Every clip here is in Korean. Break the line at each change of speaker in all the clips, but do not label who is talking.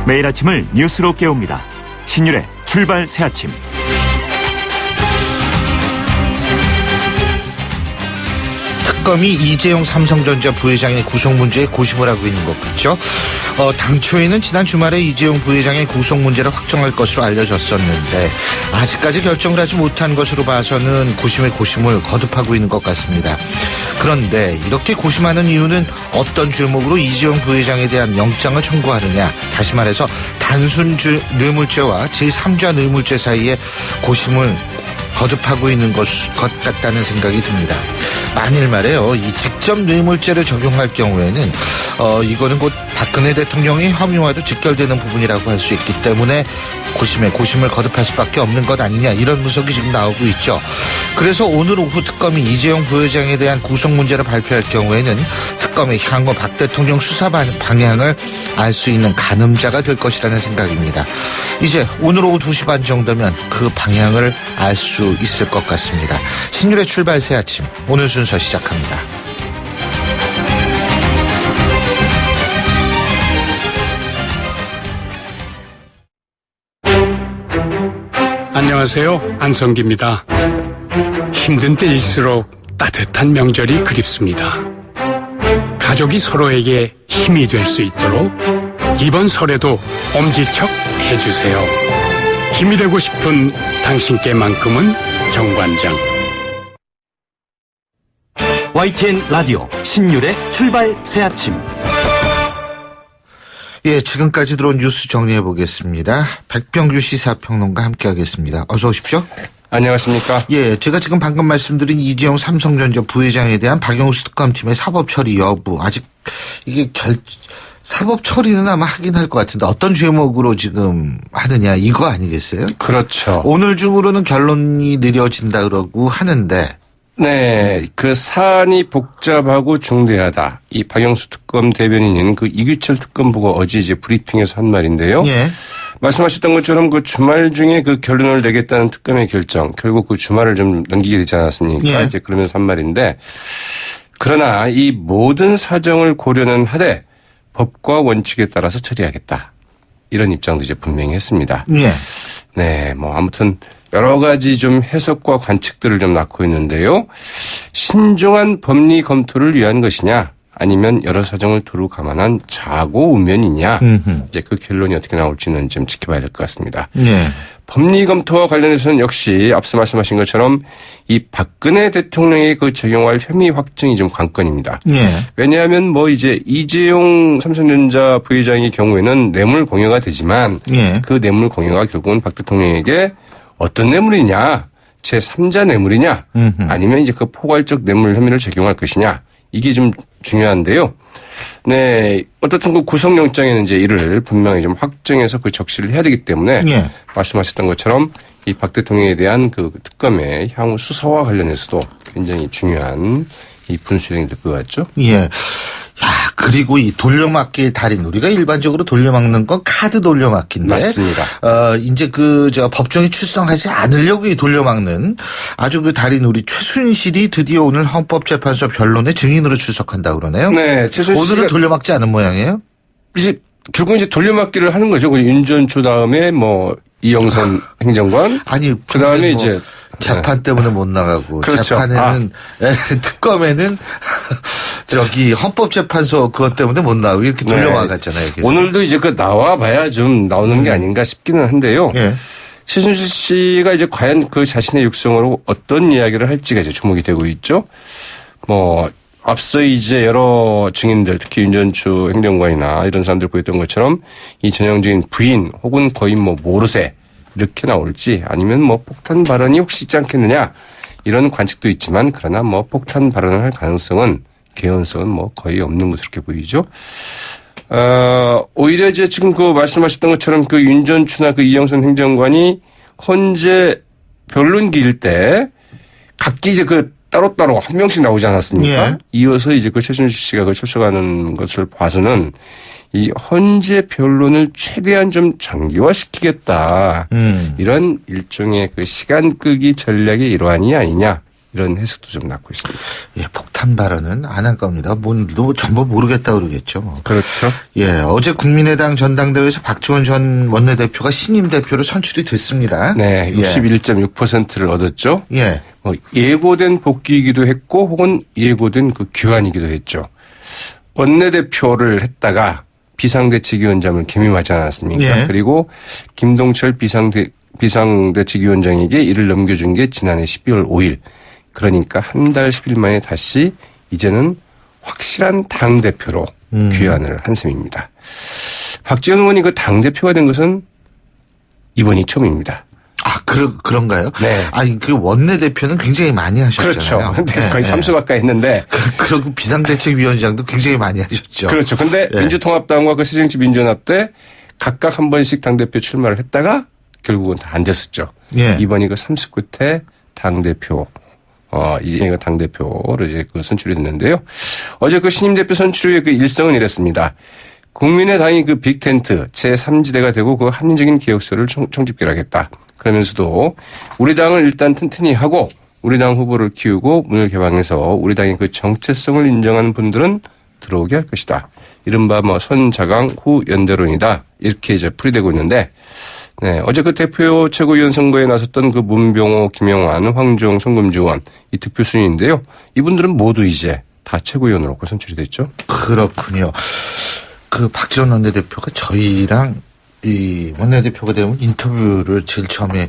매일 아침을 뉴스로 깨웁니다. 신율의 출발 새아침.
특검이 이재용 삼성전자 부회장의 구속 문제에 고심을 하고 있는 것 같죠. 당초에는 지난 주말에 이재용 부회장의 구속 문제를 확정할 것으로 알려졌었는데 아직까지 결정을 하지 못한 것으로 봐서는 고심에 고심을 거듭하고 있는 것 같습니다. 그런데 이렇게 고심하는 이유는 어떤 죄목으로 이재용 부회장에 대한 영장을 청구하느냐, 다시 말해서 단순 뇌물죄와 제3자 뇌물죄 사이에 고심을 거듭하고 있는 것 같다는 생각이 듭니다. 만일 말이에요, 이 직접 뇌물죄를 적용할 경우에는 이거는 곧 박근혜 대통령의 혐의와도 직결되는 부분이라고 할 수 있기 때문에 고심에 고심을 거듭할 수밖에 없는 것 아니냐, 이런 분석이 지금 나오고 있죠. 그래서 오늘 오후 특검이 이재용 부회장에 대한 구속 문제를 발표할 경우에는 특검의 향후 박 대통령 수사 방향을 알 수 있는 가늠자가 될 것이라는 생각입니다. 이제 오늘 오후 2시 반 정도면 그 방향을 알 수 있을 것 같습니다. 신율의 출발 새 아침, 오늘 순서 시작합니다.
안녕하세요. 안성기입니다. 힘든 때일수록 따뜻한 명절이 그립습니다. 가족이 서로에게 힘이 될 수 있도록 이번 설에도 엄지척 해주세요. 힘이 되고 싶은 당신께만큼은 정관장.
YTN 라디오 신율의 출발 새아침.
예, 지금까지 들어온 뉴스 정리해 보겠습니다. 백병규 시사평론가 함께하겠습니다. 어서 오십시오.
안녕하십니까.
예, 제가 지금 방금 말씀드린 이재용 삼성전자 부회장에 대한 박영수 특검팀의 사법 처리 여부, 아직 이게 사법 처리는 아마 하긴 할 것 같은데 어떤 죄목으로 지금 하느냐, 이거 아니겠어요?
그렇죠.
오늘 중으로는 결론이 느려진다 그러고 하는데.
네, 그 사안이 복잡하고 중대하다. 이 박영수 특검 대변인인 그 이규철 특검부가 어제 이제 브리핑에서 한 말인데요.
예.
말씀하셨던 것처럼 그 주말 중에 그 결론을 내겠다는 특검의 결정, 결국 그 주말을 좀 넘기게 되지 않았습니까?
예.
이제 그러면서 한 말인데, 그러나 이 모든 사정을 고려는 하되 법과 원칙에 따라서 처리하겠다, 이런 입장도 이제 분명히 했습니다.
예.
네, 뭐 아무튼 여러 가지 좀 해석과 관측들을 좀 낳고 있는데요. 신중한 법리 검토를 위한 것이냐, 아니면 여러 사정을 두루 감안한 자고 우면이냐, 이제 그 결론이 어떻게 나올지는 좀 지켜봐야 될 것 같습니다.
예.
법리 검토와 관련해서는 역시 앞서 말씀하신 것처럼 이 박근혜 대통령의 그 적용할 혐의 확정이 좀 관건입니다.
예.
왜냐하면 뭐 이제 이재용 삼성전자 부회장의 경우에는 뇌물 공여가 되지만,
예.
그 뇌물 공여가 결국은 박 대통령에게 어떤 뇌물이냐, 제3자 뇌물이냐, 아니면 이제 그 포괄적 뇌물 혐의를 적용할 것이냐, 이게 좀 중요한데요. 네, 어떻든 그 구속영장에는 이제 이를 분명히 좀 확정해서 그 적시를 해야 되기 때문에,
예.
말씀하셨던 것처럼 이 박 대통령에 대한 그 특검의 향후 수사와 관련해서도 굉장히 중요한 이 분수령이 될 것 같죠.
예. 야, 그리고 이 돌려막기의 달인, 우리가 일반적으로 돌려막는 건 카드 돌려막기인데.
맞습니다.
이제 법정에 출석하지 않으려고 이 돌려막는 아주 그 달인 우리 최순실이 드디어 오늘 헌법재판소 변론에 증인으로 출석한다 그러네요.
네, 최순실
오늘은 돌려막지 않은 모양이에요?
이제 결국 이제 돌려막기를 하는 거죠. 윤전초 다음에 뭐 이영선 행정관.
아니,
그 다음에 이제
재판 때문에 못 나가고.
그렇죠.
재판에는, 특검에는 헌법재판소 그것 때문에 못 나가고 이렇게 돌려막았잖아요.
네. 오늘도 이제 그 나와봐야 좀 나오는 게 아닌가 싶기는 한데요.
예.
최순실 씨가 이제 과연 그 자신의 육성으로 어떤 이야기를 할지가 이제 주목이 되고 있죠. 뭐, 앞서 이제 여러 증인들, 특히 윤전추 행정관이나 이런 사람들 보였던 것처럼 이 전형적인 부인 혹은 거의 뭐 모르쇠 이렇게 나올지, 아니면 뭐 폭탄 발언이 혹시 있지 않겠느냐, 이런 관측도 있지만, 그러나 뭐 폭탄 발언을 할 가능성은, 개연성은 뭐 거의 없는 것으로 이렇게 보이죠. 오히려 이제 지금 그 말씀하셨던 것처럼 그 윤전추나 그 이영선 행정관이 헌재 변론기일 때 각기 이제 그 따로따로 한 명씩 나오지 않았습니까?
예.
이어서 이제 그 최순실 씨가 그 출석하는 것을 봐서는 이 헌재 변론을 최대한 좀 장기화시키겠다. 이런 일종의 그 시간 끌기 전략의 일환이 아니냐, 이런 해석도 좀 낳고 있습니다.
예, 폭탄 발언은 안 할 겁니다. 뭔지도 전부 모르겠다 그러겠죠. 뭐.
그렇죠.
예, 어제 국민의당 전당대회에서 박지원 전 원내대표가 신임 대표로 선출이 됐습니다.
네, 61.6%를 얻었죠.
예.
예고된 복귀이기도 했고 혹은 예고된 그 교환이기도 했죠. 원내대표를 했다가 비상대책위원장을 겸임하지 않았습니까?
예.
그리고 김동철 비상대책위원장에게 이를 넘겨준 게 지난해 12월 5일. 그러니까 한 달 10일 만에 다시 이제는 확실한 당대표로 귀환을 한 셈입니다. 박지원 의원이 그 당대표가 된 것은 이번이 처음입니다.
아, 그런가요?
네.
아니, 그 원내대표는 굉장히 많이 하셨잖아요.
그렇죠. 근데
네,
거의
네.
3수 가까이 했는데.
그리고 비상대책위원장도 굉장히 많이 하셨죠.
그렇죠. 근데
네.
민주통합당과 그 새정치민주연합 때 각각 한 번씩 당대표 출마를 했다가 결국은 다 안 됐었죠.
예.
이번이 그 3수 끝에 당대표, 이제 그 당대표로 이제 그 선출이 됐는데요. 어제 그 신임 대표 선출 후의 그 일성은 이랬습니다. 국민의당이 그 빅텐트 제3지대가 되고 그 합리적인 기획서를 총집결하겠다. 그러면서도 우리 당을 일단 튼튼히 하고 우리 당 후보를 키우고 문을 개방해서 우리 당의 그 정체성을 인정하는 분들은 들어오게 할 것이다. 이른바 뭐 선자강 후 연대론이다. 이렇게 이제 풀이되고 있는데, 네, 어제 그 대표 최고위원 선거에 나섰던 그 문병호, 김영환, 황주영, 송금주 이 득표 순위인데요. 이분들은 모두 이제 다 최고위원으로 선출이 됐죠.
그렇군요. 그 박지원 원내대표가 저희랑 이 원내대표가 되면 인터뷰를 제일 처음에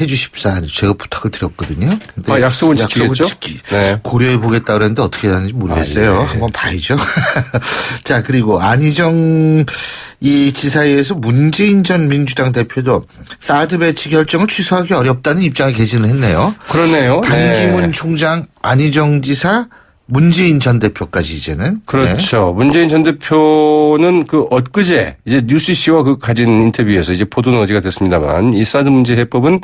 해 주십사 제가 부탁을 드렸거든요. 근데
약속은 지키겠죠? 네.
고려해 보겠다 그랬는데 어떻게 하는지 모르겠어요.
예.
한번 봐야죠. 자, 그리고 안희정 이 지사회에서 문재인 전 민주당 대표도 사드 배치 결정을 취소하기 어렵다는 입장을 개진을 했네요.
그러네요.
반기문
네.
총장, 안희정 지사, 문재인 전 대표까지 이제는.
그렇죠. 문재인 전 대표는 그 엊그제 이제 뉴스씨와 그 가진 인터뷰에서 이제 보도는 어제가 됐습니다만 이 사드 문제 해법은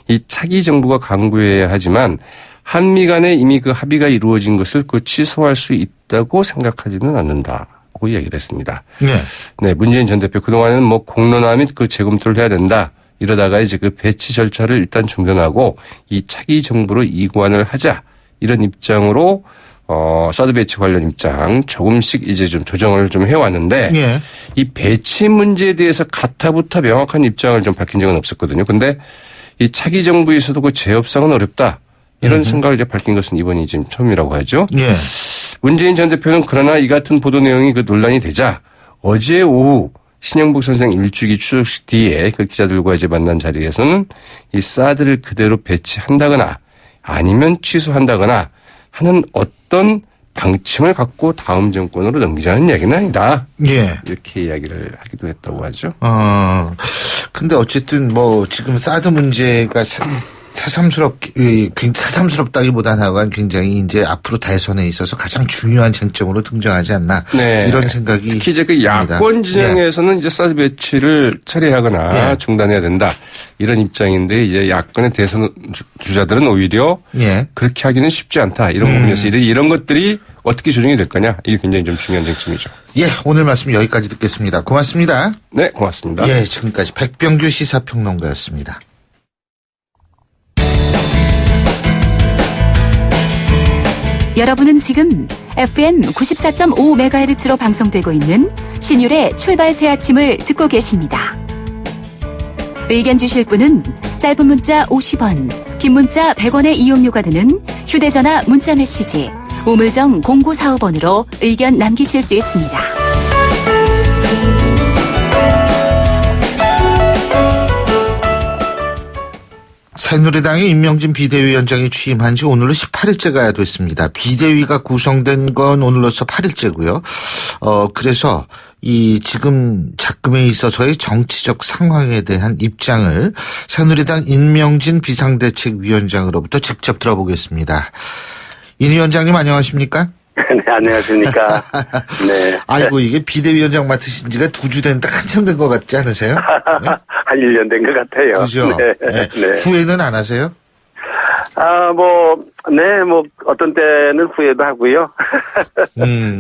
이 차기 정부가 강구해야 하지만 한미 간에 이미 그 합의가 이루어진 것을 그 취소할 수 있다고 생각하지는 않는다고 이야기를 했습니다.
네.
네. 문재인 전 대표 그동안은 뭐 공론화 및 그 재검토를 해야 된다. 이러다가 이제 그 배치 절차를 일단 중단하고 이 차기 정부로 이관을 하자. 이런 입장으로 사드 배치 관련 입장 조금씩 이제 좀 조정을 좀 해왔는데
예.
이 배치 문제에 대해서 가타부터 명확한 입장을 좀 밝힌 적은 없었거든요. 근데 이 차기 정부에서도 그 재협상은 어렵다. 이런 생각을 이제 밝힌 것은 이번이 지금 처음이라고 하죠.
예.
문재인 전 대표는 그러나 이 같은 보도 내용이 그 논란이 되자 어제 오후 신영복 선생 일주기 추석식 뒤에 그 기자들과 이제 만난 자리에서는 이 사드를 그대로 배치한다거나 아니면 취소한다거나 하는 어떤 방침을 갖고 다음 정권으로 넘기자는 이야기는 아니다.
예.
이렇게 이야기를 하기도 했다고 하죠.
근데 어쨌든 뭐 지금 사드 문제가 새삼스럽다기보다는 굉장히 이제 앞으로 대선에 있어서 가장 중요한 쟁점으로 등장하지 않나.
네.
이런 생각이.
특히 이제 그
듭니다.
야권 진영에서는 이제 사드 배치를 철회하거나 중단해야 된다. 이런 입장인데 이제 야권의 대선 주자들은 오히려 그렇게 하기는 쉽지 않다. 이런 부분에서 이런 것들이 어떻게 조정이 될 거냐. 이게 굉장히 좀 중요한 쟁점이죠.
예, 오늘 말씀 여기까지 듣겠습니다. 고맙습니다.
네, 고맙습니다.
예, 지금까지 백병규 시사평론가였습니다.
여러분은 지금 FM 94.5MHz로 방송되고 있는 신율의 출발 새 아침을 듣고 계십니다. 의견 주실 분은 짧은 문자 50원, 긴 문자 100원의 이용료가 드는 휴대전화 문자 메시지 우물정 0945번으로 의견 남기실 수 있습니다.
새누리당의 임명진 비대위원장이 취임한 지 오늘로 18일째가 됐습니다. 비대위가 구성된 건 오늘로서 8일째고요. 그래서 이 지금 작금에 있어서의 정치적 상황에 대한 입장을 새누리당 임명진 비상대책위원장으로부터 직접 들어보겠습니다. 인 위원장님 안녕하십니까?
네, 안녕하십니까. 네.
아이고, 이게 비대위원장 맡으신 지가 2주 됐는데 한참 된 것 같지 않으세요? 네?
한 1년 된 것 같아요.
그죠?
네.
네.
네.
후회는 안 하세요?
어떤 때는 후회도 하고요.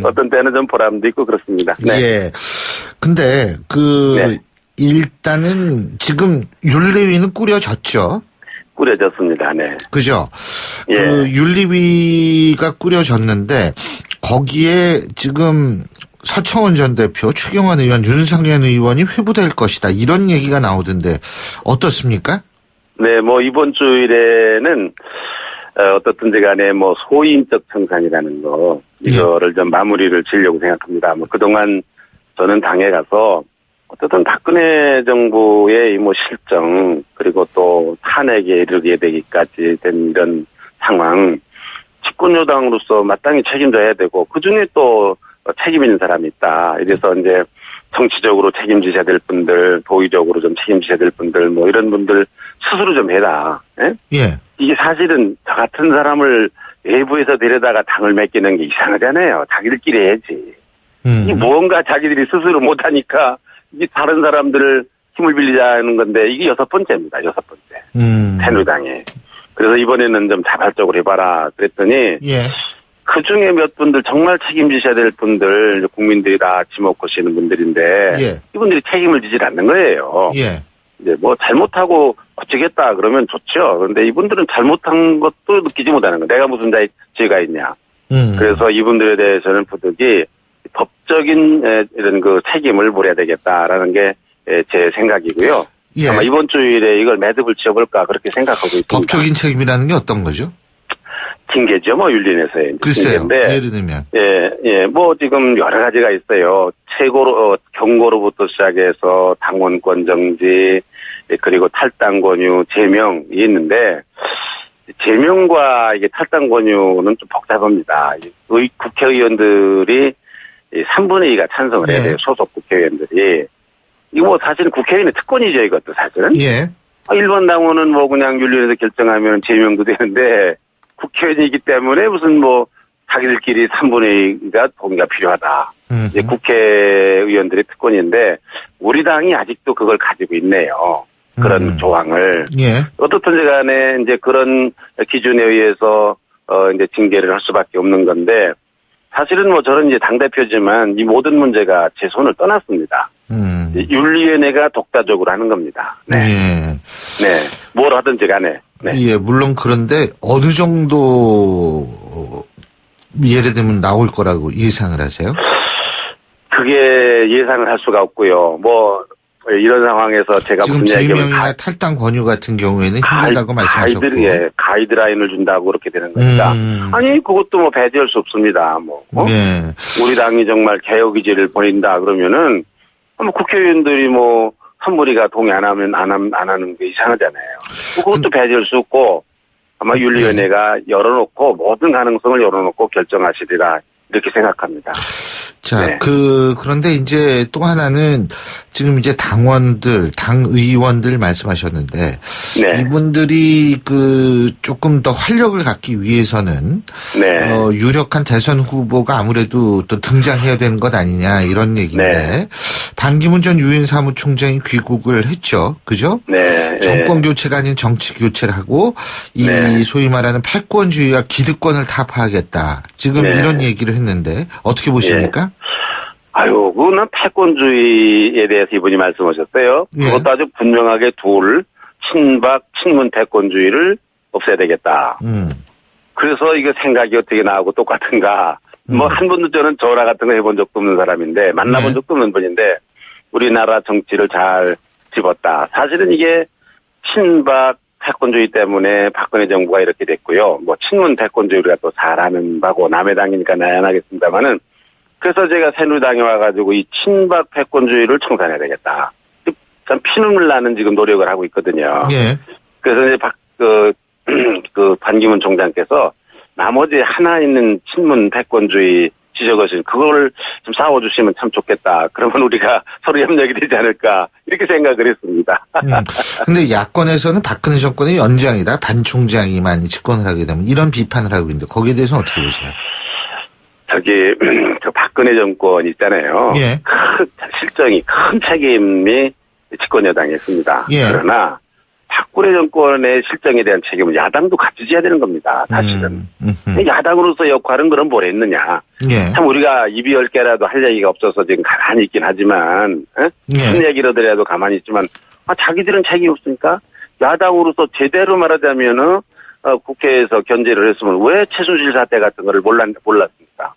어떤 때는 좀 보람도 있고 그렇습니다. 네.
예. 근데,
네.
일단은 지금 윤례위는 꾸려졌죠?
꾸려졌습니다. 네.
그죠?
예.
그 윤리위가 꾸려졌는데 거기에 지금 서청원 전 대표, 추경환 의원, 윤상현 의원이 회부될 것이다. 이런 얘기가 나오던데 어떻습니까?
네, 뭐 이번 주일에는 어떻든지 간에 뭐 소인적 청산이라는 거 이거를 좀 마무리를 지으려고 생각합니다. 뭐 그동안 저는 당에 가서 어쨌든 박근혜 정부의 뭐 실정 그리고 또 탄핵에 이르게 되기까지 된 이런 상황 집권여당으로서 마땅히 책임져야 되고 그중에 또 책임 있는 사람이 있다. 이래서 이제 정치적으로 책임지셔야 될 분들, 도의적으로 좀 책임지셔야 될 분들, 뭐 이런 분들 스스로 좀 해라. 예?
예.
이게 사실은 저 같은 사람을 외부에서 데려다가 당을 맡기는 게 이상하잖아요. 자기들끼리 해야지. 이 무언가 자기들이 스스로 못하니까 이게 다른 사람들을 힘을 빌리자는 건데 이게 6번째입니다. 6번째. 새누리당에. 그래서 이번에는 좀 자발적으로 해봐라 그랬더니
예.
그중에 몇 분들 정말 책임지셔야 될 분들 국민들이 다 지목하시는 분들인데
예.
이분들이 책임을 지질 않는 거예요.
예.
이제 뭐 잘못하고 고치겠다 그러면 좋죠. 그런데 이분들은 잘못한 것도 느끼지 못하는 거. 내가 무슨 죄가 있냐. 그래서 이분들에 대해서는 부득이 법적인 이런 그 책임을 물어야 되겠다라는 게 제 생각이고요.
예.
아마 이번 주일에 이걸 매듭을 지어볼까 그렇게 생각하고 있습니다.
법적인 책임이라는 게 어떤 거죠?
징계죠, 뭐 윤리에서의
글쎄요.
징계인데.
예를 들면.
예, 뭐 지금 여러 가지가 있어요. 최고로 경고로부터 시작해서 당원권 정지 그리고 탈당 권유 제명이 있는데 제명과 이게 탈당 권유는 좀 복잡합니다. 국회의원들이 3분의 2가 찬성을 해야 돼요. 소속 국회의원들이. 이거 뭐 사실은 국회의원의 특권이죠, 이것도 사실은.
예.
일반 당원은 뭐 그냥 윤리위에서 결정하면 제명도 되는데 국회의원이기 때문에 무슨 뭐 자기들끼리 3분의 2가 동의가 필요하다. 이제 국회의원들의 특권인데 우리 당이 아직도 그걸 가지고 있네요. 그런 조항을.
예.
어떻든지 간에 이제 그런 기준에 의해서 이제 징계를 할 수밖에 없는 건데 사실은 뭐 저는 이제 당대표지만 이 모든 문제가 제 손을 떠났습니다. 윤리위원회가 독자적으로 하는 겁니다. 네.
예.
네. 뭘 하든지 간에. 네.
예, 물론 그런데 어느 정도 예를 들면 나올 거라고 예상을 하세요?
그게 예상을 할 수가 없고요. 뭐 이런 상황에서 제가
지금
무슨 얘기를
제명이나 탈당 권유 같은 경우에는 힘들다고 말씀하셨고.
가이드라인을 준다고 그렇게 되는 겁니다. 아니 그것도 뭐 배제할 수 없습니다. 뭐
예.
우리 당이 정말 개혁 의지를 보인다 그러면은 뭐 국회의원들이 뭐 3분의 2가 동의 안 하면 안 하는 게 이상하잖아요. 그것도 배제할 수 없고 아마 윤리위원회가 열어놓고 모든 가능성을 열어놓고 결정하시리라 이렇게 생각합니다.
자,
네.
그런데 이제 또 하나는 지금 이제 당원들, 당의원들 말씀하셨는데
네.
이분들이 조금 더 활력을 갖기 위해서는
네.
유력한 대선 후보가 아무래도 또 등장해야 되는 것 아니냐 이런 얘기인데
네.
반기문 전 유엔 사무총장이 귀국을 했죠. 그죠?
네.
정권 교체가 아닌 정치 교체를 하고 이 소위 말하는 패권주의와 기득권을 타파하겠다. 지금
네.
이런 얘기를 했는데 어떻게 보십니까?
아유, 그거는 패권주의에 대해서 이분이 말씀하셨어요.
예.
그것도 아주 분명하게 친문 패권주의를 없애야 되겠다. 그래서 이거 생각이 어떻게 나오고 똑같은가. 뭐 한 번도 저는 전화 같은 거 해본 적도 없는 사람인데 만나본
네.
적도 없는 분인데 우리나라 정치를 잘 집었다. 사실은 이게 친박 패권주의 때문에 박근혜 정부가 이렇게 됐고요. 뭐 친문 패권주의가 또 잘하는 바고 남의 당이니까 나연하겠습니다만은 그래서 제가 새누리당에 와가지고 이 친박 패권주의를 청산해야 되겠다. 참 피눈물 나는 지금 노력을 하고 있거든요.
예.
그래서 이제 반기문 총장께서 나머지 하나 있는 친문 패권주의 지적하신 그걸 좀 싸워주시면 참 좋겠다. 그러면 우리가 서로 협력이 되지 않을까 이렇게 생각을 했습니다.
근데 야권에서는 박근혜 정권의 연장이다. 반 총장이만 집권을 하게 되면 이런 비판을 하고 있는데 거기에 대해서는 어떻게 보세요?
저 박근혜 정권 있잖아요.
예.
큰 책임이 집권 여당에 있습니다.
예.
그러나 박근혜 정권의 실정에 대한 책임은 야당도 같이 져야 되는 겁니다. 사실은. 야당으로서 역할은 그럼 뭘 했느냐.
예.
참 우리가 입이 10개라도 할 얘기가 없어서 지금 가만히 있긴 하지만
예.
무슨 얘기로더라도 가만히 있지만 자기들은 책임이 없으니까 야당으로서 제대로 말하자면은 국회에서 견제를 했으면 왜 최순실 사태 같은 거를 몰랐습니까?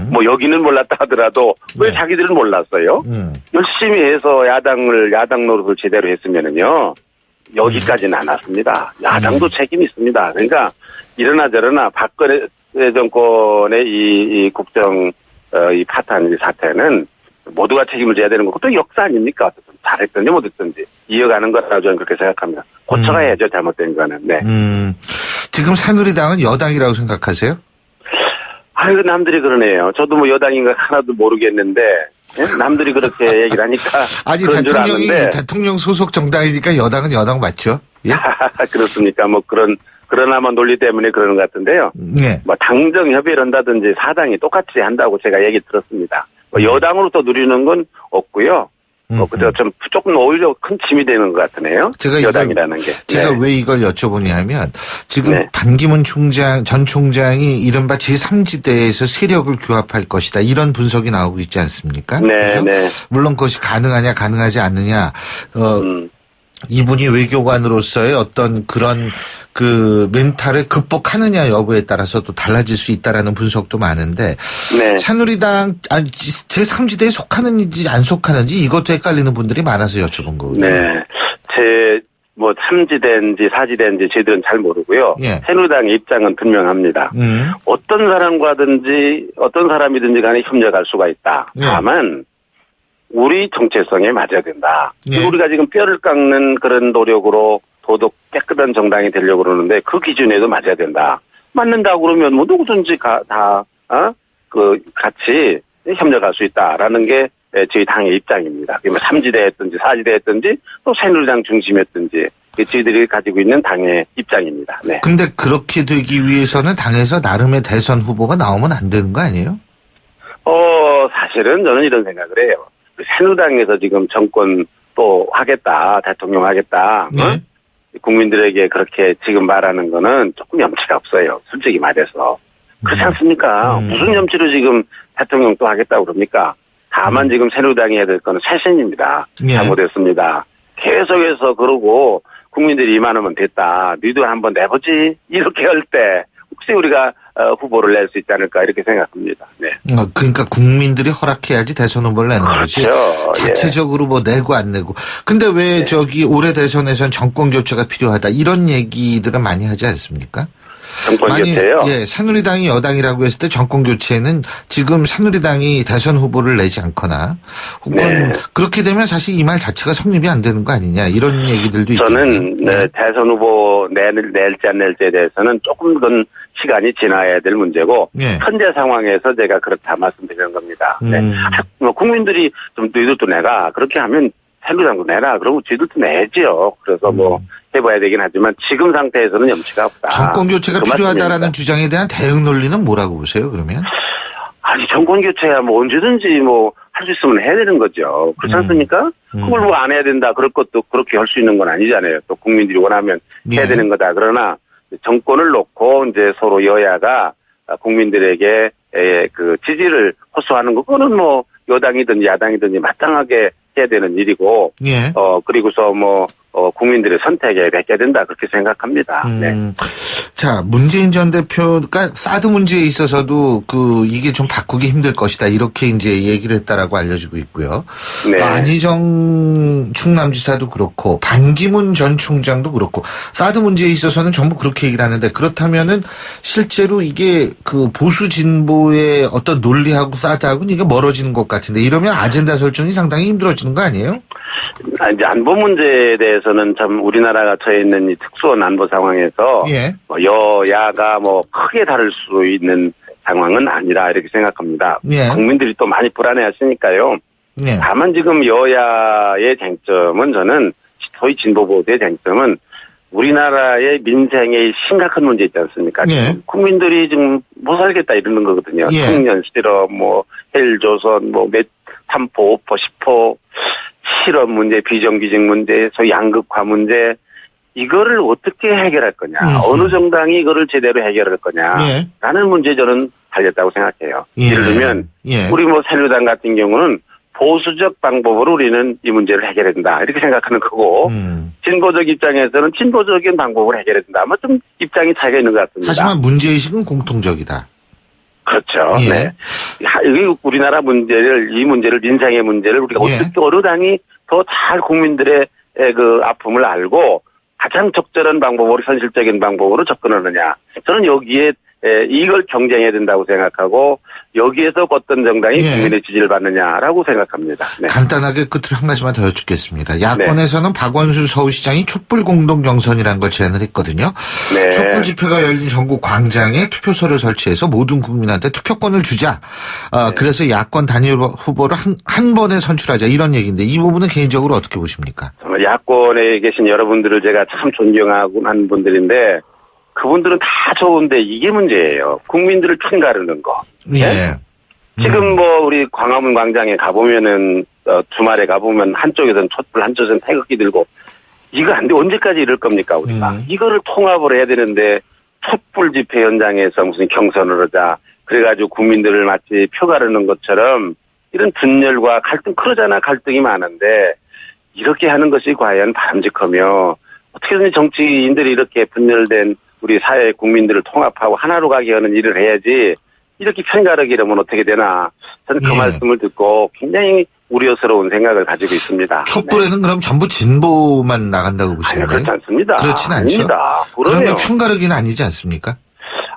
뭐 여기는 몰랐다 하더라도 왜
네.
자기들은 몰랐어요? 열심히 해서 야당 노릇을 제대로 했으면은요 여기까지는 안 왔습니다. 야당도 책임이 있습니다. 그러니까 이러나 저러나 박근혜 정권의 이 국정 이 파탄 이 사태는 모두가 책임을 져야 되는 거고 또 역사 아닙니까? 잘했든지 못했든지 이어가는 거라고 저는 그렇게 생각합니다. 고쳐가야죠 잘못된 거는. 네.
지금 새누리당은 여당이라고 생각하세요?
아이고 남들이 그러네요. 저도 뭐 여당인 거 하나도 모르겠는데 예? 남들이 그렇게 얘기를 하니까
아니
그런 줄 아는데
대통령 소속 정당이니까 여당은 여당 맞죠? 예?
그렇습니까? 뭐 그러나마 논리 때문에 그러는 것 같은데요.
네.
뭐 당정 협의를 한다든지 사당이 똑같이 한다고 제가 얘기 들었습니다. 뭐 여당으로서 누리는 건 없고요. 그저 좀 조금 오히려 큰 짐이 되는 것 같으네요. 여당이라는 게.
제가
네.
왜 이걸 여쭤보냐면 지금
네.
반기문 전 총장이 이른바 제3지대에서 세력을 규합할 것이다. 이런 분석이 나오고 있지 않습니까?
네,
그렇죠?
네.
물론 그것이 가능하지 않느냐. 이분이 외교관으로서의 어떤 그런 그 멘탈을 극복하느냐 여부에 따라서 또 달라질 수 있다라는 분석도 많은데
네.
새누리당 제3지대에 속하는지 안 속하는지 이것도 헷갈리는 분들이 많아서 여쭤본 거거든요.
네. 뭐 3지대인지 4지대인지 저희들은 잘 모르고요.
예.
새누리당의 입장은 분명합니다. 어떤 사람이든지 간에 협력할 수가 있다.
예.
다만 우리 정체성에 맞아야 된다.
예.
우리가 지금 뼈를 깎는 그런 노력으로 도덕 깨끗한 정당이 되려고 그러는데 그 기준에도 맞아야 된다. 맞는다고 그러면 뭐 누구든지 같이 협력할 수 있다라는 게 저희 당의 입장입니다. 뭐 3지대였든지 4지대였든지 또 새누리당 중심이었든지 저희들이 가지고 있는 당의 입장입니다. 네.
근데 그렇게 되기 위해서는 당에서 나름의 대선 후보가 나오면 안 되는 거 아니에요?
사실은 저는 이런 생각을 해요. 새누리당에서 지금 정권 또 하겠다, 대통령 하겠다,
네.
국민들에게 그렇게 지금 말하는 거는 조금 염치가 없어요. 솔직히 말해서. 그렇지 않습니까? 무슨 염치로 지금 대통령 또 하겠다고 그럽니까? 다만 지금 새누리당이 해야 될 거는 쇄신입니다.
예.
잘못했습니다. 계속해서 그러고 국민들이 이만하면 됐다. 너희도 한번 내보지. 이렇게 할 때 혹시 우리가 후보를 낼 수 있지 않을까 이렇게 생각합니다. 네.
그러니까 국민들이 허락해야지 대선 후보를 내는 거지.
그렇죠.
자체적으로 뭐 내고 안 내고. 근데 왜 올해 대선에선 정권 교체가 필요하다 이런 얘기들은 많이 하지 않습니까?
정권 교체요?
예, 새누리당이 여당이라고 했을 때 정권 교체는 지금 새누리당이 대선 후보를 내지 않거나 혹은
네.
그렇게 되면 사실 이 말 자체가 성립이 안 되는 거 아니냐 이런 얘기들도 있거든요.
저는 대선 후보 낼지 안 낼지에 대해서는 조금 더 시간이 지나야 될 문제고
예.
현재 상황에서 제가 그렇다 말씀드리는 겁니다. 네. 뭐 국민들이 좀 너희들도 내가 그렇게 하면 새누리당도 내라 그러면 저희들도 내지요. 그래서 뭐 해봐야 되긴 하지만 지금 상태에서는 염치가 없다.
정권 교체가
그
필요하다라는
말씀입니다.
주장에 대한 대응 논리는 뭐라고 보세요? 그러면?
아니 정권 교체야 뭐 언제든지 뭐 할 수 있으면 해야 되는 거죠. 그렇지 않습니까? 그걸 뭐 안 해야 된다. 그럴 것도 그렇게 할 수 있는 건 아니잖아요. 또 국민들이 원하면 해야
예.
되는 거다. 그러나 정권을 놓고 이제 서로 여야가 국민들에게 그 지지를 호소하는 거 그거는 뭐 여당이든지 야당이든지 마땅하게 해야 되는 일이고
예.
그리고서 뭐 국민들의 선택에 맡겨야 된다 그렇게 생각합니다. 네.
자, 문재인 전 대표가 사드 문제에 있어서도 이게 좀 바꾸기 힘들 것이다. 이렇게 이제 얘기를 했다라고 알려지고 있고요.
네.
안희정 충남지사도 그렇고 반기문 전 총장도 그렇고 사드 문제에 있어서는 전부 그렇게 얘기를 하는데 그렇다면은 실제로 이게 그 보수 진보의 어떤 논리하고 사드하고는 이게 멀어지는 것 같은데 이러면 아젠다 설정이 상당히 힘들어지는 거 아니에요?
이제 안보 문제에 대해서는 참 우리나라가 처해 있는 이 특수한 안보 상황에서
예.
여야가 뭐 크게 다를 수 있는 상황은 아니라 이렇게 생각합니다.
예.
국민들이 또 많이 불안해하시니까요.
예.
다만 지금 여야의 쟁점은 저는 소위 진보보수의 쟁점은 우리나라의 민생의 심각한 문제 있지 않습니까?
예.
국민들이 지금 못 살겠다 이러는 거거든요.
예.
청년 실업, 뭐 헬조선, 뭐 3포, 5포, 10포 실업 문제, 비정규직 문제, 소위 양극화 문제 이거를 어떻게 해결할 거냐. 어느 정당이 이거를 제대로 해결할 거냐. 라는 문제 저는 달렸다고 생각해요.
예.
예를 들면
예.
우리 뭐 새누리당 같은 경우는 보수적 방법으로 우리는 이 문제를 해결해야 된다. 이렇게 생각하는 거고 진보적 입장에서는 진보적인 방법으로 해결해야 된다. 아마 좀 입장이 차이가 있는 것 같습니다.
하지만 문제의식은 공통적이다.
그렇죠.
예.
네. 우리나라 이 문제를 민생의 문제를 우리가
예.
어떻게 어느 당이 더 잘 국민들의 그 아픔을 알고 가장 적절한 방법으로 현실적인 방법으로 접근하느냐. 저는 여기에 이걸 경쟁해야 된다고 생각하고 여기에서 어떤 정당이
예.
국민의 지지를 받느냐라고 생각합니다. 네.
간단하게 끝으로 한 가지만 더 여쭙겠습니다. 야권에서는 박원순 서울시장이 촛불 공동 경선이라는 걸 제안을 했거든요.
네.
촛불 집회가 열린 전국 광장에 투표소를 설치해서 모든 국민한테 투표권을 주자. 그래서 야권 단일 후보를 한 번에 선출하자 이런 얘기인데 이 부분은 개인적으로 어떻게 보십니까?
정말 야권에 계신 여러분들을 제가 참 존경하고 하는 분들인데 그분들은 다 좋은데 이게 문제예요. 국민들을 편가르는 거.
예.
지금 우리 광화문 광장에 가보면은 주말에 가보면 한쪽에서는 촛불 한쪽에서는 태극기 들고 이거 안 돼. 언제까지 이럴 겁니까 우리가. 이거를 통합을 해야 되는데 촛불 집회 현장에서 무슨 경선을 하자. 그래가지고 국민들을 마치 표가르는 것처럼 이런 분열과 갈등 그러잖아. 갈등이 많은데 이렇게 하는 것이 과연 바람직하며 어떻게든지 정치인들이 이렇게 분열된 우리 사회 국민들을 통합하고 하나로 가게 하는 일을 해야지 이렇게 편가르기 이러면 어떻게 되나. 저는 그
예.
말씀을 듣고 굉장히 우려스러운 생각을 가지고 있습니다.
촛불에는 그럼 전부 진보만 나간다고
아니요,
보시는
그렇지
거예요?
않습니다.
그렇진 않죠.
아닙니다.
그러면 편가르기는 아니지 않습니까?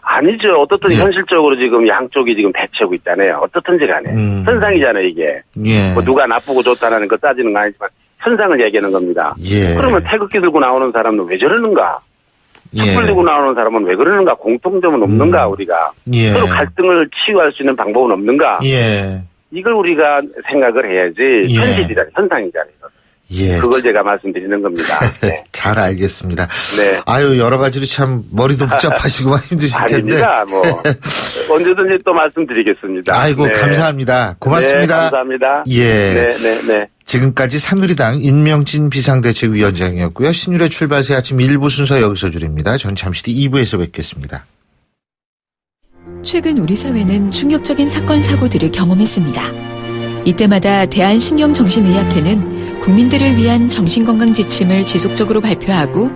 아니죠. 어떻든
예.
현실적으로 지금 양쪽이 지금 대치하고 있잖아요. 어떻든지 간에. 현상이잖아요, 이게.
예.
누가 나쁘고 좋다는 거 따지는 건 아니지만 현상을 얘기하는 겁니다.
예.
그러면 태극기 들고 나오는 사람은 왜 저러는가?
예.
촛불 들고 나오는 사람은 왜 그러는가? 공통점은 없는가, 우리가?
예.
서로 갈등을 치유할 수 있는 방법은 없는가?
예.
이걸 우리가 생각을 해야지
예.
현실이잖아요. 현상이잖아요.
예.
그걸 제가 말씀드리는 겁니다. 네.
잘 알겠습니다.
네.
아유, 여러 가지로 참 머리도 복잡하시고 힘드실 텐데.
아닙니다. 언제든지 또 말씀드리겠습니다.
아이고,
네.
감사합니다. 고맙습니다.
네, 감사합니다.
예.
네.
지금까지 새누리당 임명진 비상대책위원장이었고요. 신율의 출발새 아침 1부 순서 여기서 줄입니다. 전 잠시 뒤 2부에서 뵙겠습니다.
최근 우리 사회는 충격적인 사건 사고들을 경험했습니다. 이때마다 대한신경정신의학회는 국민들을 위한 정신건강 지침을 지속적으로 발표하고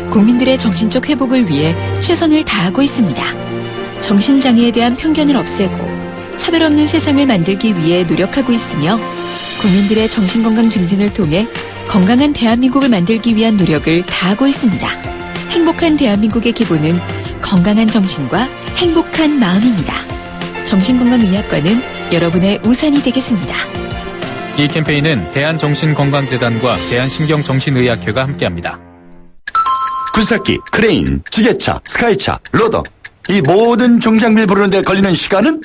국민들의 정신적 회복을 위해 최선을 다하고 있습니다. 정신장애에 대한 편견을 없애고 차별 없는 세상을 만들기 위해 노력하고 있으며 국민들의 정신건강 증진을 통해 건강한 대한민국을 만들기 위한 노력을 다하고 있습니다. 행복한 대한민국의 기본은 건강한 정신과 행복한 마음입니다. 정신건강의학과는 여러분의 우산이 되겠습니다.
이 캠페인은 대한정신건강재단과 대한신경정신의학회가 함께합니다.
굴삭기, 크레인, 지게차, 스카이차, 로더 이 모든 중장비를 부르는데 걸리는 시간은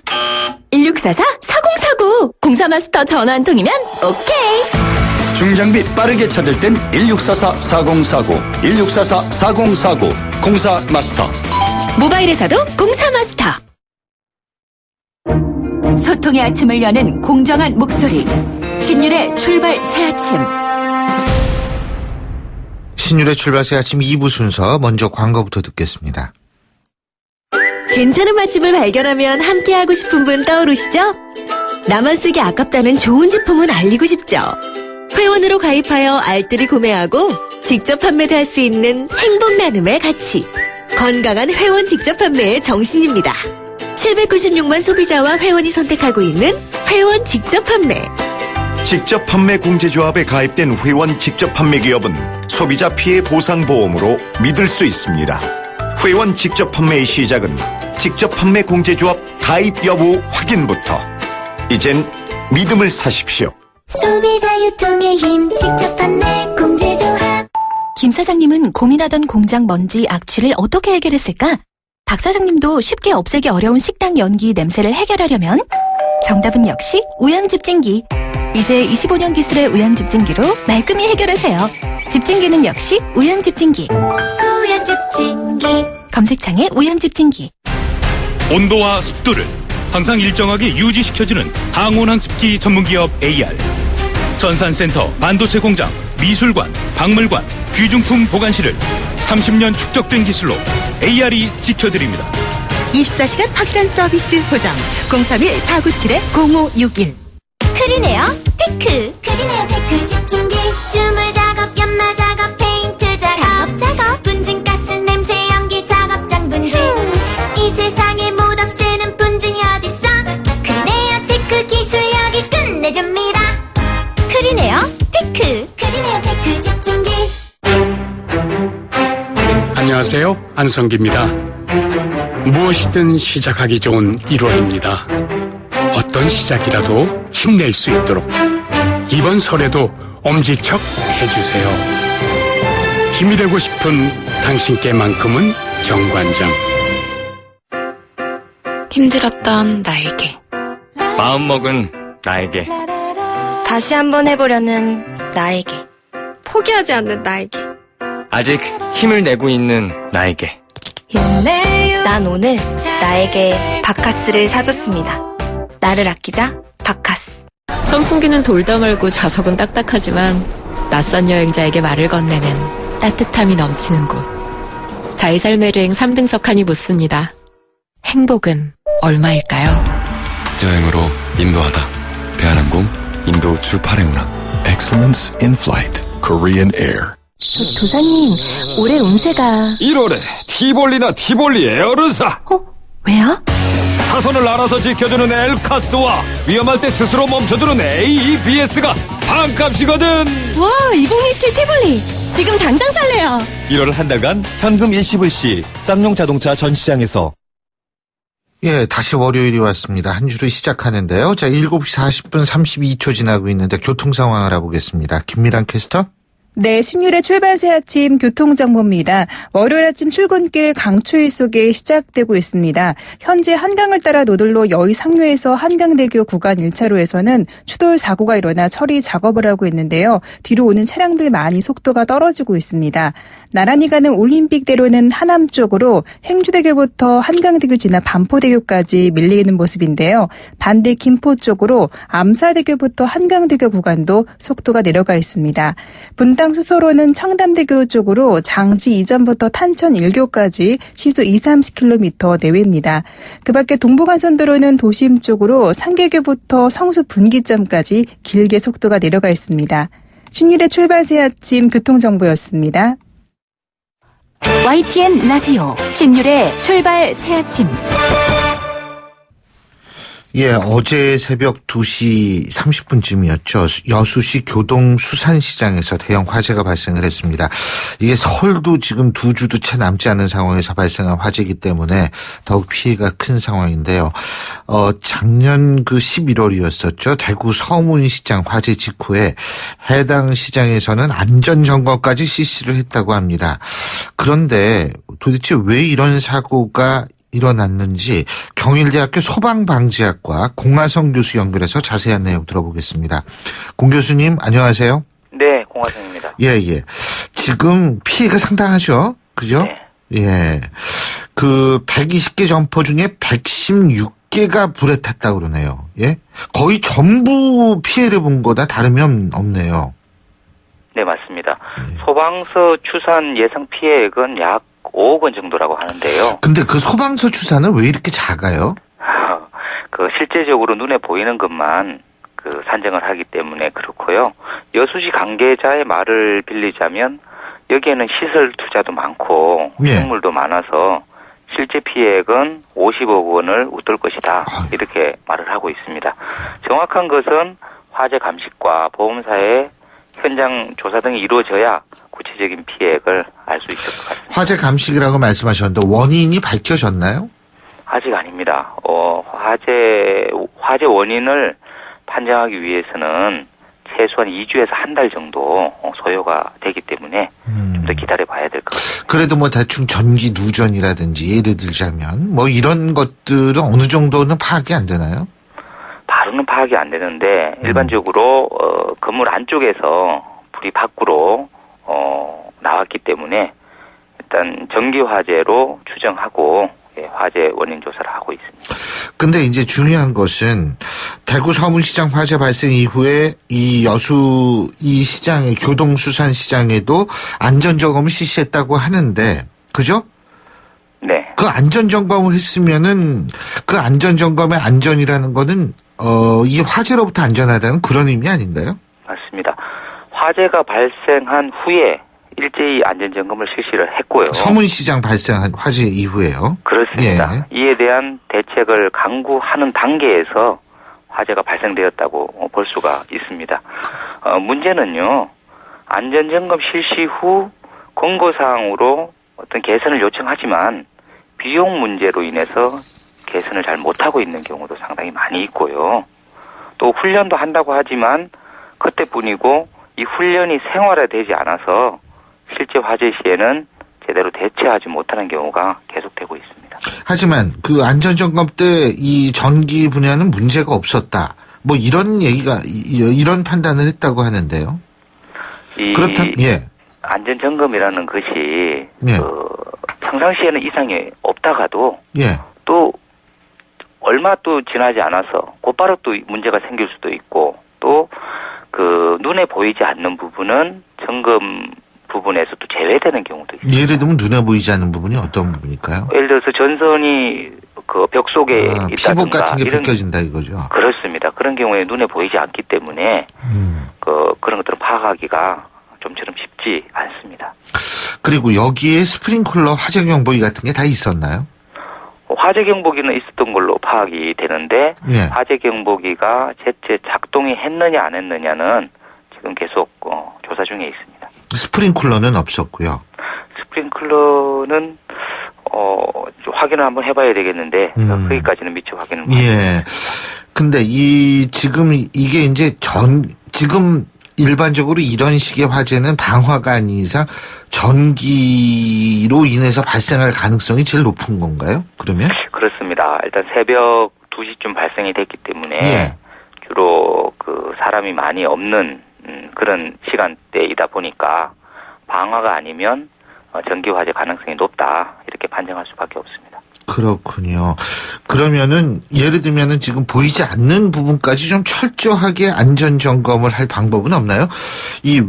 1644-4049 공사마스터 전화 한 통이면 오케이.
중장비 빠르게 찾을 땐 1644-4049 1644-4049 공사마스터.
모바일에서도 공사마스터.
소통의 아침을 여는 공정한 목소리. 신율의 출발 새아침.
신율의 출발새 아침 2부 순서 먼저 광고부터 듣겠습니다.
괜찮은 맛집을 발견하면 함께하고 싶은 분 떠오르시죠? 나만 쓰기 아깝다는 좋은 제품은 알리고 싶죠? 회원으로 가입하여 알뜰히 구매하고 직접 판매도 할 수 있는 행복 나눔의 가치. 건강한 회원 직접 판매의 정신입니다. 796만 소비자와 회원이 선택하고 있는 회원 직접 판매.
직접 판매 공제조합에 가입된 회원 직접 판매 기업은 소비자 피해 보상 보험으로 믿을 수 있습니다. 회원 직접 판매의 시작은 직접 판매 공제조합 가입 여부 확인부터. 이젠 믿음을 사십시오.
소비자 유통의 힘 직접 판매 공제조합.
김 사장님은 고민하던 공장 먼지 악취를 어떻게 해결했을까? 박 사장님도 쉽게 없애기 어려운 식당 연기 냄새를 해결하려면 정답은 역시 우양집진기. 이제 25년 기술의 우양집진기로 말끔히 해결하세요. 집진기는 역시 우양집진기.
우양집진기.
검색창에 우양집진기.
온도와 습도를 항상 일정하게 유지시켜주는 항온환습기 전문기업 AR. 전산센터, 반도체 공장, 미술관, 박물관, 귀중품 보관실을 30년 축적된 기술로 AR이 지켜드립니다.
24시간 확실한 서비스 보장. 031-497-0561.
크리네어 테크. 크리네어 테크 집중기. 주물 작업, 연마 작업, 페인트 작업. 분진가스, 냄새, 연기 작업장 분진. 이 세상에 못 없애는 분진이 어딨어? 크리네어 테크 기술력이 끝내줍니다. 크리네어 테크. 크리네어 테크 집중기.
안녕하세요. 안성기입니다. 무엇이든 시작하기 좋은 1월입니다. 어떤 시작이라도 힘낼 수 있도록 이번 설에도 엄지척 해주세요. 힘이 되고 싶은 당신께만큼은 정관장.
힘들었던 나에게,
마음먹은 나에게,
다시 한번 해보려는 나에게, 포기하지 않는 나에게,
아직 힘을 내고 있는 나에게.
난 오늘 나에게 바카스를 사줬습니다. 나를 아끼자 바카스.
선풍기는 돌다 말고 좌석은 딱딱하지만 낯선 여행자에게 말을 건네는 따뜻함이 넘치는 곳. 자이살메르행 3등석 칸이 묻습니다. 행복은 얼마일까요?
여행으로 인도하다. 대한항공 인도 출발행 운항. Excellence in Flight. Korean Air.
도사님, 올해 운세가
1월에 티볼리나 티볼리 에어르사.
왜요?
차선을 알아서 지켜주는 엘카스와 위험할 때 스스로 멈춰주는 AEBS가 반값이거든.
와, 2017 티볼리 지금 당장 살래요.
1월 한 달간 현금 일시불시 쌍용 자동차 전 시장에서.
예, 다시 월요일이 왔습니다. 한 주를 시작하는데요. 자, 7시 40분 32초 지나고 있는데 교통 상황 알아보겠습니다. 김미란 캐스터.
네, 신율의 출발 새 아침 교통정보입니다. 월요일 아침 출근길 강추위 속에 시작되고 있습니다. 현재 한강을 따라 노들로 여의 상류에서 한강대교 구간 1차로에서는 추돌 사고가 일어나 처리 작업을 하고 있는데요. 뒤로 오는 차량들 많이 속도가 떨어지고 있습니다. 나란히 가는 올림픽대로는 하남 쪽으로 행주대교부터 한강대교 지나 반포대교까지 밀리는 모습인데요. 반대 김포 쪽으로 암사대교부터 한강대교 구간도 속도가 내려가 있습니다. 분당 수서로는 청담대교 쪽으로 장지 이전부터 탄천 1교까지 시속 20-30km 내외입니다. 그 밖에 동부간선도로는 도심 쪽으로 상계교부터 성수 분기점까지 길게 속도가 내려가 있습니다. 신율의 출발 새 아침 교통정보였습니다.
YTN 라디오 신율의 출발 새 아침.
예, 어제 새벽 2시 30분쯤이었죠. 여수시 교동수산시장에서 대형 화재가 발생을 했습니다. 이게 서울도 지금 2주도 채 남지 않은 상황에서 발생한 화재이기 때문에 더욱 피해가 큰 상황인데요. 작년 그 11월이었었죠. 대구 서문시장 화재 직후에 해당 시장에서는 안전점검까지 실시를 했다고 합니다. 그런데 도대체 왜 이런 사고가 일어났는지 경일대학교 소방방지학과 공하성 교수 연결해서 자세한 내용 들어보겠습니다. 공 교수님 안녕하세요.
네, 공하성입니다.
예. 지금 피해가 상당하죠? 그죠?
네.
예. 그 120개 점포 중에 116개가 불에 탔다고 그러네요. 예. 거의 전부 피해를 본 거다 다름이 없네요.
네, 맞습니다. 소방서 추산 예상 피해액은 약 5억 원 정도라고 하는데요.
근데 그 소방서 추산은 왜 이렇게 작아요?
그 실제적으로 눈에 보이는 것만 그 산정을 하기 때문에 그렇고요. 여수시 관계자의 말을 빌리자면 여기에는 시설 투자도 많고 생물도 많아서 실제 피해액은 50억 원을 웃돌 것이다. 이렇게 말을 하고 있습니다. 정확한 것은 화재 감식과 보험사의 현장 조사 등이 이루어져야 구체적인 피해액을 알 수 있을 것 같습니다.
화재 감식이라고 말씀하셨는데 원인이 밝혀졌나요?
아직 아닙니다. 화재 원인을 판정하기 위해서는 최소한 2주에서 한 달 정도 소요가 되기 때문에 좀 더 기다려 봐야 될 것 같습니다.
그래도 뭐 대충 전기 누전이라든지 예를 들자면 뭐 이런 것들은 어느 정도는 파악이 안 되나요?
바로는 파악이 안 되는데 일반적으로 건물 안쪽에서 불이 밖으로 나왔기 때문에 일단 전기 화재로 추정하고 화재 원인 조사를 하고 있습니다.
근데 이제 중요한 것은 대구 서문시장 화재 발생 이후에 이 여수 이 시장의 교동수산시장에도 안전점검을 실시했다고 하는데 그죠?
네.
그 안전점검을 했으면은 그 안전점검의 안전이라는 거는 이 화재로부터 안전하다는 그런 의미 아닌가요?
맞습니다. 화재가 발생한 후에 일제히 안전점검을 실시를 했고요.
서문시장 발생한 화재 이후에요.
그렇습니다.
예.
이에 대한 대책을 강구하는 단계에서 화재가 발생되었다고 볼 수가 있습니다. 문제는요. 안전점검 실시 후 권고사항으로 어떤 개선을 요청하지만 비용 문제로 인해서 개선을 잘 못하고 있는 경우도 상당히 많이 있고요. 또 훈련도 한다고 하지만 그때뿐이고 이 훈련이 생활화되지 않아서 실제 화재 시에는 제대로 대처하지 못하는 경우가 계속되고 있습니다.
하지만 그 안전점검 때 이 전기 분야는 문제가 없었다. 뭐 이런 얘기가 이런 판단을 했다고 하는데요. 그렇다면 예.
안전점검이라는 것이
예.
평상시에는 이상이 없다가도
예.
또 얼마 또 지나지 않아서 곧바로 또 문제가 생길 수도 있고 또 그 눈에 보이지 않는 부분은 점검 부분에서 또 제외되는 경우도 있습니다.
예를 들면 눈에 보이지 않는 부분이 어떤 부분일까요?
예를 들어서 전선이 그 벽 속에 있다든가
피복 같은 게 벗겨진다 이거죠.
그렇습니다. 그런 경우에 눈에 보이지 않기 때문에 그런 것들을 파악하기가 좀처럼 쉽지 않습니다.
그리고 여기에 스프링클러 화재 경보기 같은 게 다 있었나요?
화재 경보기는 있었던 걸로 파악이 되는데
예.
화재 경보기가 제때 작동이 했느냐 안 했느냐는 지금 계속 조사 중에 있습니다.
스프링클러는 없었고요.
스프링클러는 좀 확인을 한번 해봐야 되겠는데 거기까지는 미처 확인을 못 했습니다.
예. 근데 지금 이게 이제 지금 일반적으로 이런 식의 화재는 방화가 아닌 이상 전기로 인해서 발생할 가능성이 제일 높은 건가요? 그러면?
그렇습니다. 일단 새벽 2시쯤 발생이 됐기 때문에
예.
주로 그 사람이 많이 없는 그런 시간대이다 보니까 방화가 아니면 전기 화재 가능성이 높다 이렇게 판정할 수밖에 없습니다.
그렇군요. 그러면은 예를 들면은 지금 보이지 않는 부분까지 좀 철저하게 안전 점검을 할 방법은 없나요? 이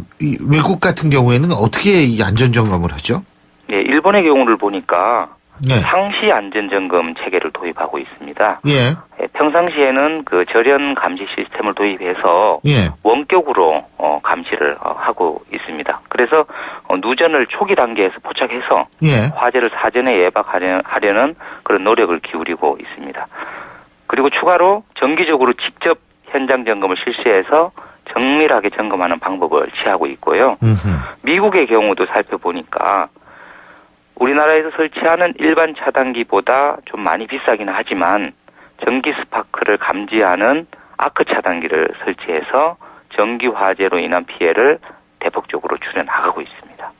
외국 같은 경우에는 어떻게 이 안전 점검을 하죠?
예, 일본의 경우를 보니까
예.
상시 안전 점검 체계를 도입하고 있습니다.
예.
평상시에는 그 절연 감시 시스템을 도입해서
예.
원격으로 감시를 하고 있습니다. 그래서 누전을 초기 단계에서 포착해서
예.
화재를 사전에 예방하려는 그런 노력을 기울이고 있습니다. 그리고 추가로 정기적으로 직접 현장 점검을 실시해서 정밀하게 점검하는 방법을 취하고 있고요. 미국의 경우도 살펴보니까 우리나라에서 설치하는 일반 차단기보다 좀 많이 비싸기는 하지만 전기 스파크를 감지하는 아크 차단기를 설치해서 전기 화재로 인한 피해를 대폭적으로 줄여나가고 있습니다.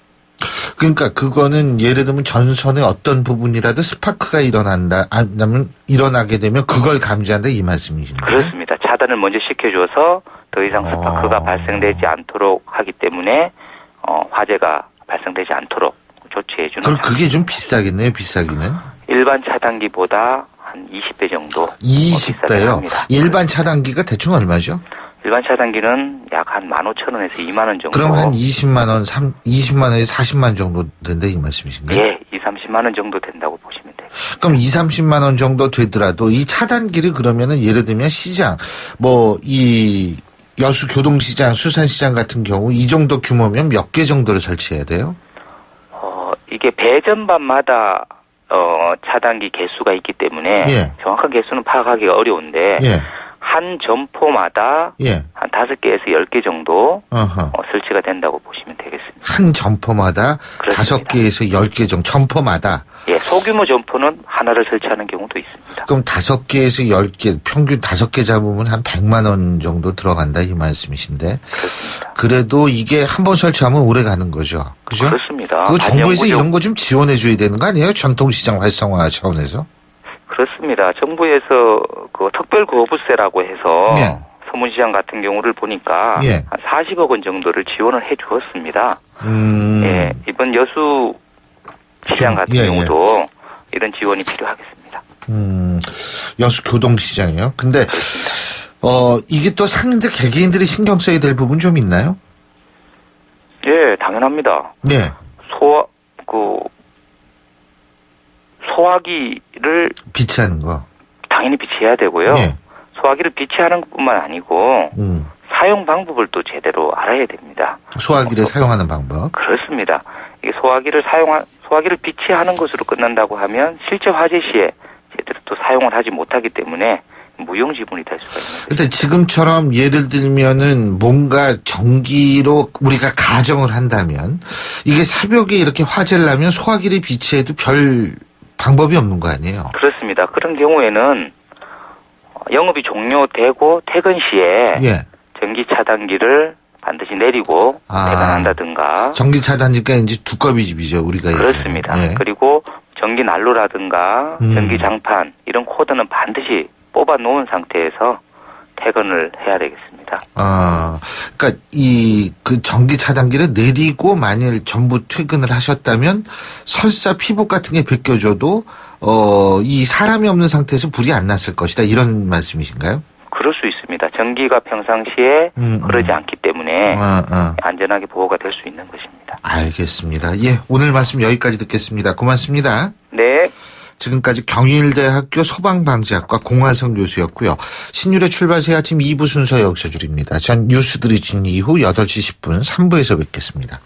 그러니까 그거는 예를 들면 전선의 어떤 부분이라도 스파크가 일어나게 되면 그걸 감지한다 이 말씀이신가요?
그렇습니다. 차단을 먼저 시켜줘서 더 이상 스파크가 발생되지 않도록 하기 때문에 화재가 발생되지 않도록 조치해주는.
그럼 그게 좀 비싸겠네요, 비싸기는.
일반 차단기보다 한 20배 정도.
20배요? 일반 차단기가 대충 얼마죠?
일반 차단기는 약 한 15,000원에서 2만 원 정도.
그럼 한 20만 원, 20만 원에서 40만 정도 된다 이 말씀이신가요?
예, 30만 원 정도 된다고 보시면 돼요.
그럼 30만 원 정도 되더라도 이 차단기를 그러면은 예를 들면 시장, 이 여수 교동시장, 수산시장 같은 경우 이 정도 규모면 몇 개 정도를 설치해야 돼요?
이게 배전반마다 차단기 개수가 있기 때문에
예.
정확한 개수는 파악하기가 어려운데
예.
한 점포마다
예.
한 5개에서 10개 정도 설치가 된다고 보시면 되겠습니다.
한 점포마다 5개에서 10개 정도, 점포마다.
예, 소규모 점포는 하나를 설치하는 경우도 있습니다.
그럼 5개에서 10개, 평균 5개 잡으면 한 100만 원 정도 들어간다 이 말씀이신데.
그렇습니다.
그래도 이게 한 번 설치하면 오래 가는 거죠. 그죠?
그렇습니다.
그 정부에서 이런 거 좀 지원해 줘야 되는 거 아니에요? 전통시장 활성화 차원에서?
그렇습니다. 정부에서 그 특별거부세라고 해서
예.
서문시장 같은 경우를 보니까
예.
한 40억 원 정도를 지원을 해 주었습니다. 예, 이번 여수 시장 같은 경우도 이런 지원이 필요하겠습니다.
여수 교동시장이요? 근데 이게 또 상인들 개개인들이 신경 써야 될 부분 좀 있나요?
예, 당연합니다.
네.
소화기를
비치하는 거.
당연히 비치해야 되고요.
예.
소화기를 비치하는 것뿐만 아니고 사용 방법을 또 제대로 알아야 됩니다.
소화기를 사용하는 방법.
그렇습니다. 이게 소화기를 비치하는 것으로 끝난다고 하면 실제 화재 시에 제대로 또 사용을 하지 못하기 때문에 무용지물이 될 수가 있는.
근데 지금처럼 예를 들면은 뭔가 전기로 우리가 가정을 한다면 이게 새벽에 이렇게 화재를 나면 소화기를 비치해도 별 방법이 없는 거 아니에요?
그렇습니다. 그런 경우에는 영업이 종료되고 퇴근 시에
예.
전기 차단기를 반드시 내리고 퇴근한다든가.
전기 차단기가 이제 두꺼비 집이죠, 우리가.
그렇습니다.
예.
그리고 전기 난로라든가 전기 장판 이런 코드는 반드시 뽑아 놓은 상태에서 퇴근을 해야 되겠습니다.
그러니까 그 전기 차단기를 내리고 만일 전부 퇴근을 하셨다면 설사 피복 같은 게 벗겨져도 이 사람이 없는 상태에서 불이 안 났을 것이다, 이런 말씀이신가요?
그럴 수 있습니다. 전기가 평상시에 흐르지 않기 때문에 안전하게 보호가 될 수 있는 것입니다.
알겠습니다. 예, 오늘 말씀 여기까지 듣겠습니다. 고맙습니다.
네.
지금까지 경일대학교 소방방지학과 공화성 교수였고요. 신율의 출발 새 아침 2부 순서 여기서 줄입니다. 전 뉴스 들으신 이후 8시 10분 3부에서 뵙겠습니다.